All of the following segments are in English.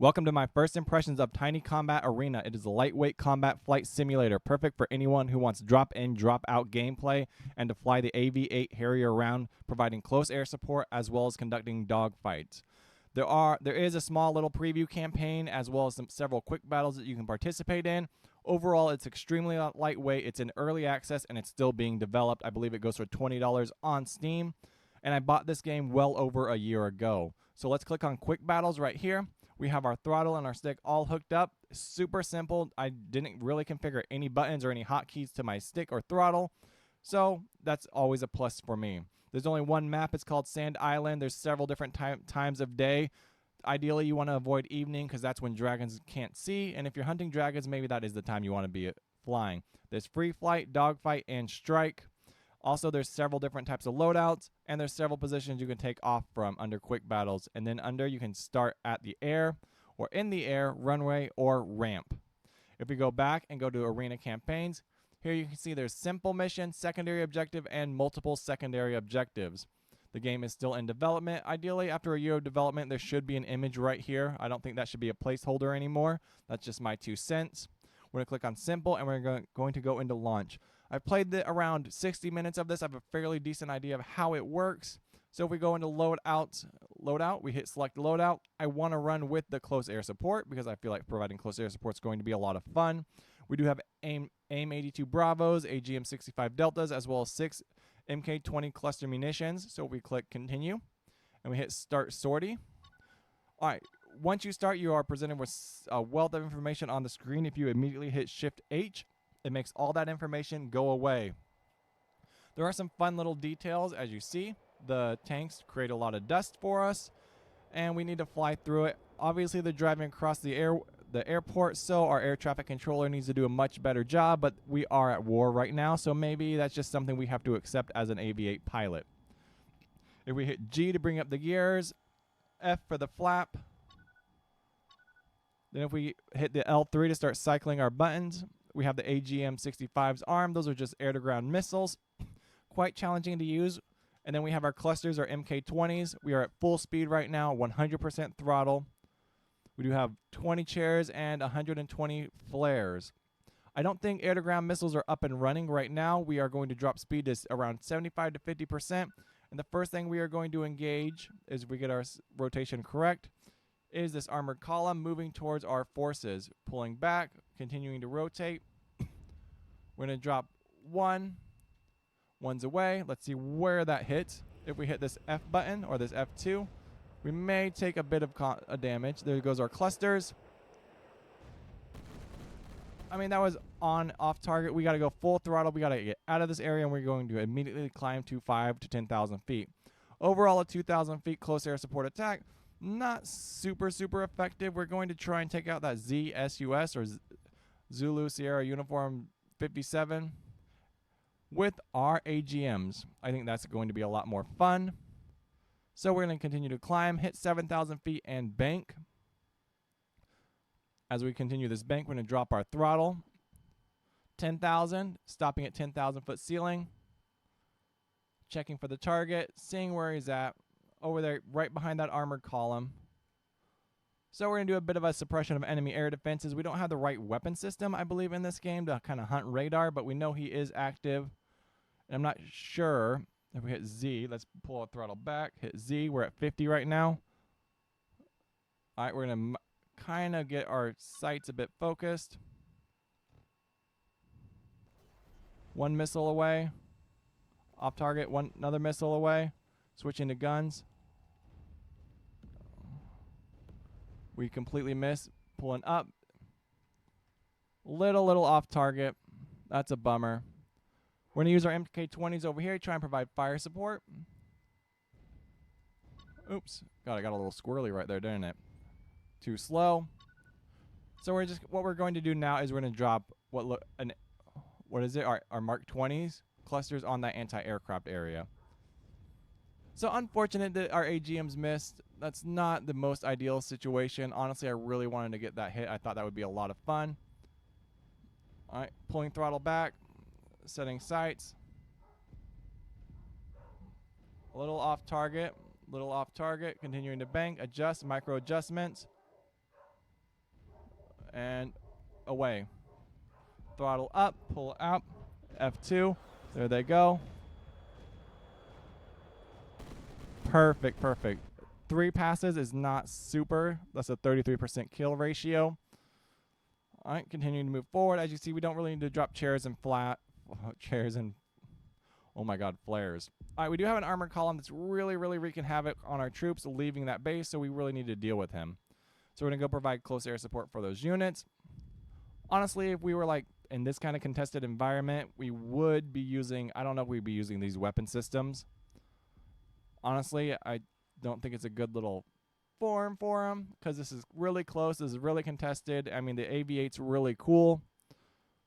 Welcome to my first impressions of Tiny Combat Arena. It is a lightweight combat flight simulator, perfect for anyone who wants drop-in, drop-out gameplay and to fly the AV-8 Harrier around, providing close air support as well as conducting dogfights. There is a small little preview campaign as well as several quick battles that you can participate in. Overall, it's extremely lightweight. It's in early access and it's still being developed. I believe it goes for $20 on Steam, and I bought this game well over a year ago. So let's click on quick battles right here. We have our throttle and our stick all hooked up. Super simple. I didn't really configure any buttons or any hotkeys to my stick or throttle, so that's always a plus for me. There's only one map. It's called Sand Island. There's several different times of day. Ideally, you want to avoid evening because that's when dragons can't see, and if you're hunting dragons, maybe that is the time you want to be flying. There's free flight, dogfight, and strike. Also, there's several different types of loadouts, and there's several positions you can take off from under quick battles. And then under, you can start at the air, or in the air, runway, or ramp. If we go back and go to arena campaigns, here you can see there's simple mission, secondary objective, and multiple secondary objectives. The game is still in development. Ideally, after a year of development, there should be an image right here. I don't think that should be a placeholder anymore. That's just my 2 cents. We're going to click on simple, and we're going to go into launch. I've played around 60 minutes of this. I have a fairly decent idea of how it works. So if we go into loadout, we hit select loadout. I want to run with the close air support because I feel like providing close air support is going to be a lot of fun. We do have AIM-82 Bravos, AGM-65 Deltas, as well as 6 MK-20 cluster munitions. So we click continue, and we hit start sortie. All right. Once you start, you are presented with a wealth of information on the screen. If you immediately hit Shift H, it makes all that information go away. There are some fun little details. As you see, the tanks create a lot of dust for us, and we need to fly through it. Obviously, they're driving across the airport, so our air traffic controller needs to do a much better job, but we are at war right now, so maybe that's just something we have to accept as an AV-8 pilot. If we hit G to bring up the gears, F for the flap, then if we hit the L3 to start cycling our buttons, we have the AGM-65's arm. Those are just air-to-ground missiles. Quite challenging to use. And then we have our clusters, our MK-20s. We are at full speed right now, 100% throttle. We do have 20 chairs and 120 flares. I don't think air-to-ground missiles are up and running right now. We are going to drop speed to around 75 to 50%. And the first thing we are going to engage, is if we get our rotation correct, is this armored column moving towards our forces. Pulling back, continuing to rotate. We're going to drop one. One's away. Let's see where that hits. If we hit this F button or this F2, we may take a bit of damage. There goes our clusters. I mean, that was off target. We got to go full throttle. We got to get out of this area, and we're going to immediately climb to 5 to 10,000 feet. Overall, a 2,000 feet close air support attack. Not super effective. We're going to try and take out that ZSUS or Zulu Sierra Uniform 57 with our AGMs. I think that's going to be a lot more fun. So we're going to continue to climb, hit 7,000 feet, and bank. As we continue this bank, we're going to drop our throttle. 10,000, stopping at 10,000 foot ceiling. Checking for the target, seeing where he's at. Over there, right behind that armored column. So we're going to do a bit of a suppression of enemy air defenses. We don't have the right weapon system, I believe, in this game to kind of hunt radar, but we know he is active. And I'm not sure if we hit Z. Let's pull our throttle back. Hit Z. We're at 50 right now. All right, we're going to kind of get our sights a bit focused. One missile away. Off target. Another missile away. Switching to guns. We completely miss. Pulling up. Little off target. That's a bummer. We're going to use our MK-20s over here to try and provide fire support. Oops. God, I got a little squirrely right there, didn't it? Too slow. So what we're going to do now is we're going to drop what is it? Our Mark 20s clusters on that anti-aircraft area. So unfortunate that our AGMs missed. That's not the most ideal situation. Honestly, I really wanted to get that hit. I thought that would be a lot of fun. All right, pulling throttle back, setting sights. A little off target, continuing to bank, adjust, micro adjustments. And away. Throttle up, pull out, F2. There they go. Perfect, perfect. 3 passes is not super. That's a 33% kill ratio. All right, continuing to move forward. As you see, we don't really need to drop chairs and oh my god, flares. All right, we do have an armored column that's really wreaking havoc on our troops leaving that base, so we really need to deal with him. So we're going to go provide close air support for those units. Honestly, if we were like in this kind of contested environment, we would be using, I don't know if we'd be using these weapon systems. Honestly, I don't think it's a good little form for them because this is really close. This is really contested. I mean, the AV-8's really cool,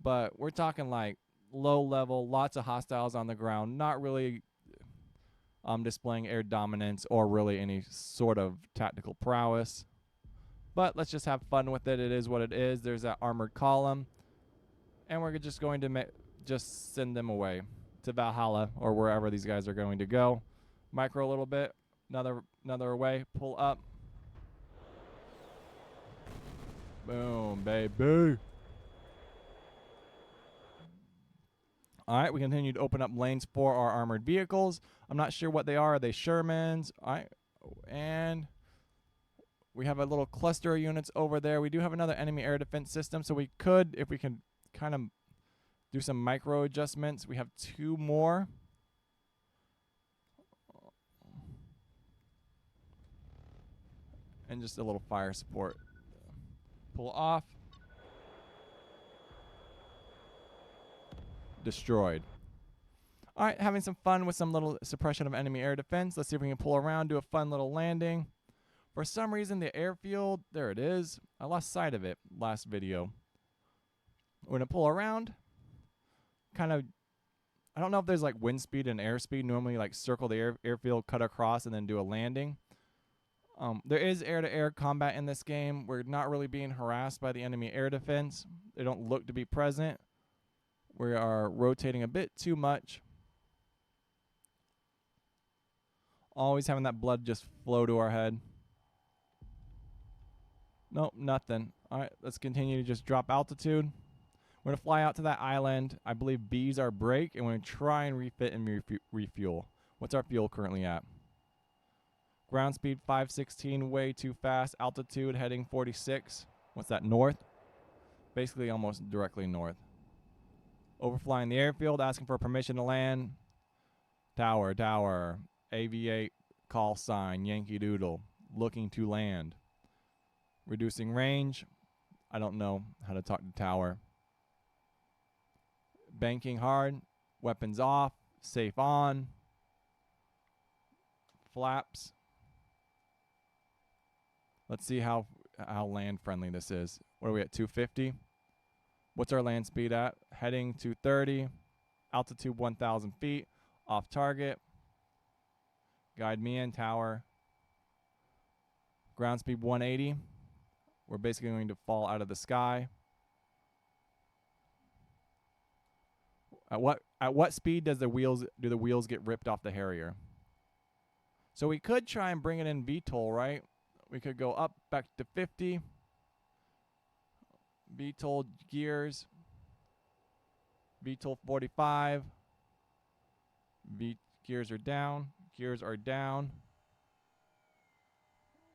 but we're talking like low level, lots of hostiles on the ground, not really displaying air dominance or really any sort of tactical prowess. But let's just have fun with it. It is what it is. There's that armored column. And we're just going to just send them away to Valhalla or wherever these guys are going to go. Micro a little bit. Another away. Pull up. Boom, baby. All right, we continue to open up lanes for our armored vehicles. I'm not sure what they are. Are they Shermans? All right, and we have a little cluster of units over there. We do have another enemy air defense system, so we could, if we can kind of do some micro adjustments. We have 2 more. And just a little fire support. Pull off. Destroyed. All right, having some fun with some little suppression of enemy air defense. Let's see if we can pull around, do a fun little landing. For some reason, the airfield, there it is. I lost sight of it last video. We're going to pull around. Kind of, I don't know if there's like wind speed and airspeed. Normally, like circle the airfield, cut across, and then do a landing. There is air-to-air combat in this game. We're not really being harassed by the enemy air defense. They don't look to be present. We are rotating a bit too much. Always having that blood just flow to our head. Nope, nothing. All right, let's continue to just drop altitude. We're going to fly out to that island. I believe B's our break, and we're going to try and refit and refuel. What's our fuel currently at? Ground speed 516, way too fast. Altitude heading 46. What's that, north? Basically almost directly north. Overflying the airfield, asking for permission to land. Tower, tower. AV-8, call sign, Yankee Doodle. Looking to land. Reducing range. I don't know how to talk to tower. Banking hard. Weapons off. Safe on. Flaps. Let's see how land friendly this is. What are we at, 250? What's our land speed at? Heading 230. Altitude 1,000 feet. Off target. Guide me in, tower. Ground speed 180. We're basically going to fall out of the sky. At what speed do the wheels get ripped off the Harrier? So we could try and bring it in VTOL, right? We could go up back to 50. VTOL gears. VTOL 45. Gears are down. Gears are down.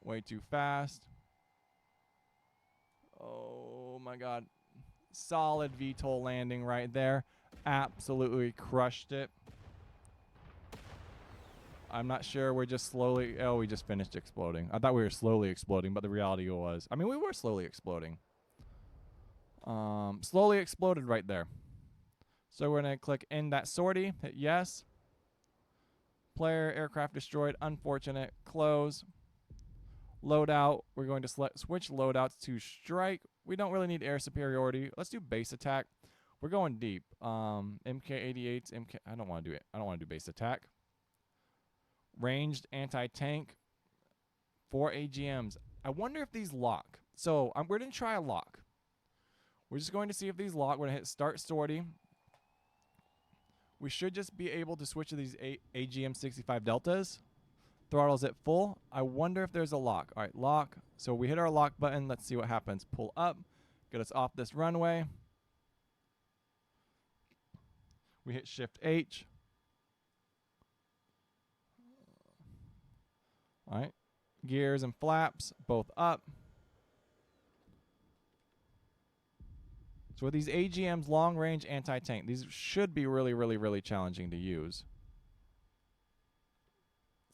Way too fast. Oh my god. Solid VTOL landing right there. Absolutely crushed it. I'm not sure. We're just slowly... Oh, we just finished exploding. I thought we were slowly exploding, but the reality was... I mean, we were slowly exploding. Slowly exploded right there. So we're going to click end that sortie. Hit yes. Player, aircraft destroyed. Unfortunate. Close. Loadout. We're going to switch loadouts to strike. We don't really need air superiority. Let's do base attack. We're going deep. MK88s. I don't want to do it. I don't want to do base attack. Ranged anti-tank. 4 AGMs. I wonder if these lock. So we're going to try a lock. We're just going to see if these lock. We're going to hit start sortie. We should just be able to switch to these AGM 65 Deltas. Throttle's at full. I wonder if there's a lock. All right, lock. So we hit our lock button. Let's see what happens. Pull up. Get us off this runway. We hit Shift H. All right. Gears and flaps both up. So with these AGMs, long range anti-tank, these should be really, really, really challenging to use.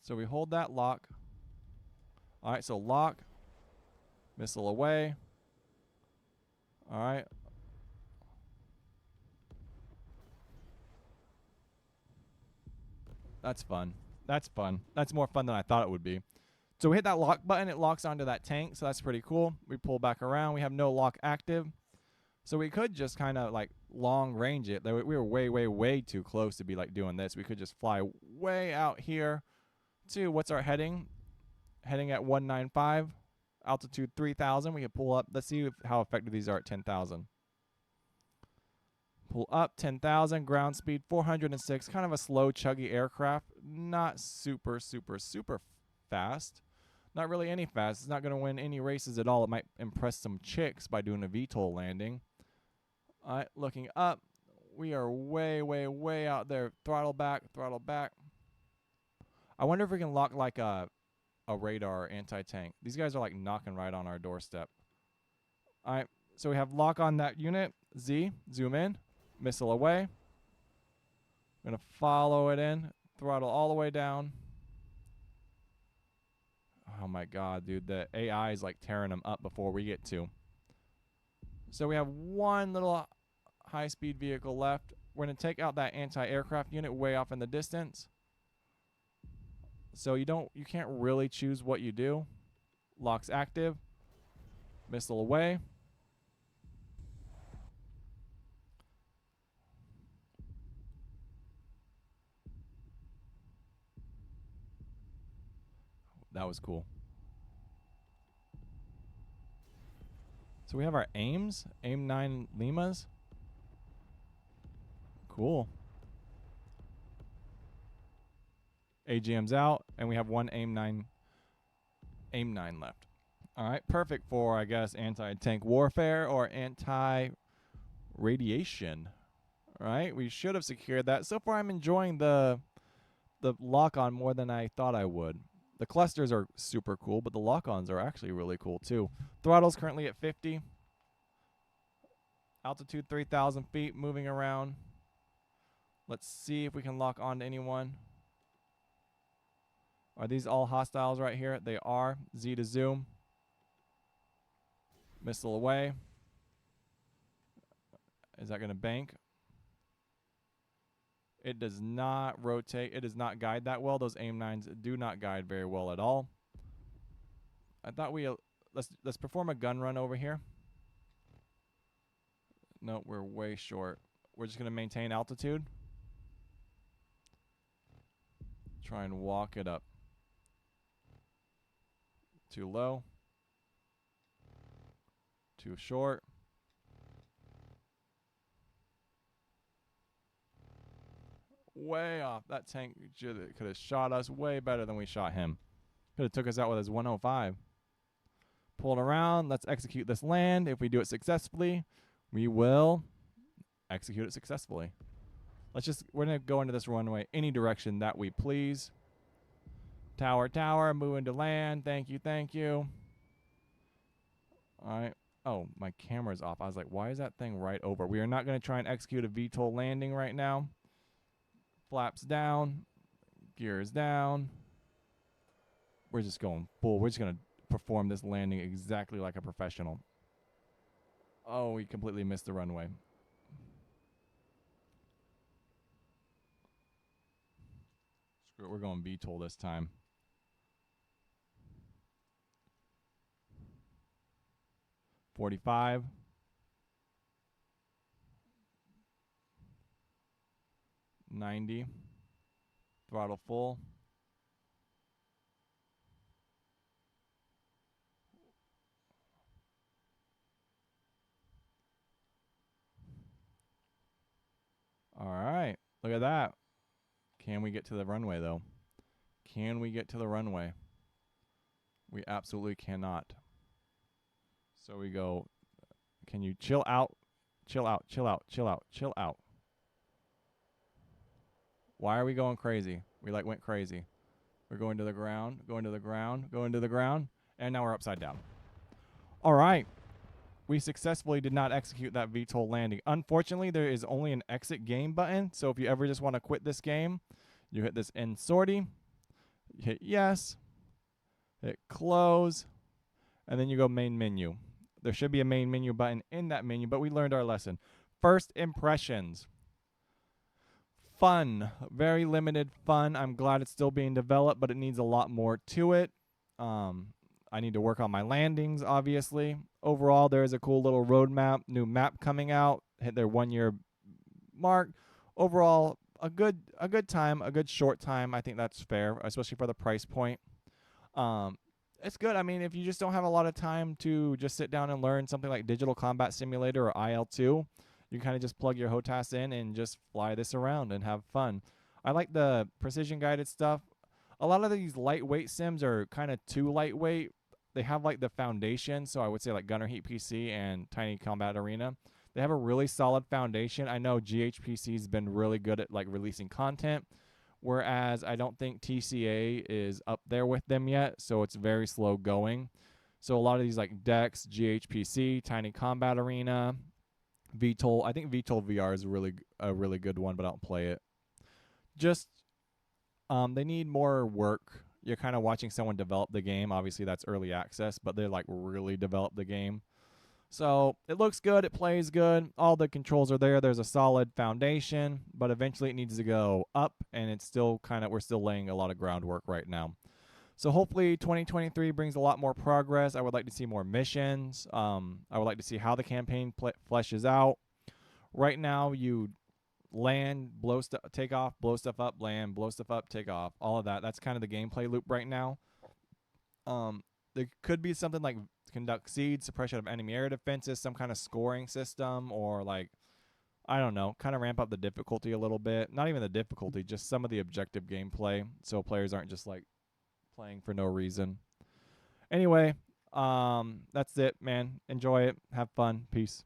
So we hold that lock. All right, so lock, missile away. All right. That's fun. That's fun. That's more fun than I thought it would be. So we hit that lock button, it locks onto that tank, so that's pretty cool. We pull back around, we have no lock active. So we could just kind of like long range it. We were way, way, way too close to be like doing this. We could just fly way out here to, what's our heading? Heading at 195, altitude 3,000. We could pull up. Let's see how effective these are at 10,000. Pull up 10,000, ground speed 406. Kind of a slow, chuggy aircraft. Not super, super, super fast. Not really any fast. It's not going to win any races at all. It might impress some chicks by doing a VTOL landing. All right, looking up. We are way, way, way out there. Throttle back, throttle back. I wonder if we can lock like a radar or anti-tank. These guys are like knocking right on our doorstep. All right, so we have lock on that unit. Z, zoom in, missile away. I'm going to follow it in, throttle all the way down. Oh my God, dude, the AI is like tearing them up before we get to. So we have one little high-speed vehicle left. We're going to take out that anti-aircraft unit way off in the distance. So you can't really choose what you do. Lock's active. Missile away. That was cool. So we have our aims. Aim 9 Limas. Cool. AGM's out, and we have one aim 9 left. All right, perfect for, I guess, anti-tank warfare or anti-radiation. All right, we should have secured that. So far, I'm enjoying the lock-on more than I thought I would. The clusters are super cool, but the lock-ons are actually really cool too. Throttle's currently at 50. Altitude 3,000 feet, moving around. Let's see if we can lock on to anyone. Are these all hostiles right here? They are. Z to zoom. Missile away. Is that going to bank? It does not rotate. It does not guide that well. Those aim 9s do not guide very well at all. I thought let's perform a gun run over here. No, we're way short. We're just going to maintain altitude. Try and walk it up. Too low. Too short. Way off. That tank could have shot us way better than we shot him. Could have took us out with his 105. Pull it around. Let's execute this land. If we do it successfully, we will execute it successfully. We're going to go into this runway any direction that we please. Tower, tower, moving to land. Thank you, thank you. All right. Oh, my camera's off. I was like, why is that thing right over? We are not going to try and execute a VTOL landing right now. Flaps down. Gears down. We're just going full. We're just going to perform this landing exactly like a professional. Oh, we completely missed the runway. Screw it. We're going VTOL this time. .45. .90. Throttle full. All right. Look at that. Can we get to the runway, though? Can we get to the runway? We absolutely cannot. So we go Can you chill out? Chill out, chill out, chill out, chill out. Why are we going crazy? We like went crazy. We're going to the ground, going to the ground, going to the ground, and now we're upside down. All right. We successfully did not execute that VTOL landing. Unfortunately, there is only an exit game button, so if you ever just want to quit this game, you hit this end sortie, hit yes, hit close, and then you go main menu. There should be a main menu button in that menu, but we learned our lesson. First impressions. Fun. Very limited fun. I'm glad it's still being developed, but it needs a lot more to it. I need to work on my landings, obviously. Overall, there is a cool little roadmap, new map coming out, hit their 1 year mark. Overall, a good time, a good short time. I think that's fair, especially for the price point. It's good. I mean, if you just don't have a lot of time to just sit down and learn something like Digital Combat Simulator or IL-2, you kind of just plug your HOTAS in and just fly this around and have fun. I like the precision guided stuff. A lot of these lightweight sims are kind of too lightweight. They have like the foundation, so I would say like Gunner Heat PC and Tiny Combat Arena. They have a really solid foundation. I know GHPC's been really good at like releasing content, whereas I don't think TCA is up there with them yet, so it's very slow going. So a lot of these like Dex, GHPC, Tiny Combat Arena, VTOL. I think VTOL VR is a really good one, but I don't play it. Just they need more work. You're kind of watching someone develop the game. Obviously, that's early access, but they like really develop the game. So it looks good. It plays good. All the controls are there. There's a solid foundation, but eventually it needs to go up, and it's still we're still laying a lot of groundwork right now. So hopefully 2023 brings a lot more progress. I would like to see more missions. I would like to see how the campaign fleshes out. Right now, you land, take off, blow stuff up, land, blow stuff up, take off, all of that. That's kind of the gameplay loop right now. There could be something like conduct siege, suppression of enemy air defenses, some kind of scoring system, or like, I don't know, kind of ramp up the difficulty a little bit. Not even the difficulty, just some of the objective gameplay, so players aren't just like playing for no reason. Anyway, that's it, man. Enjoy it. Have fun. Peace.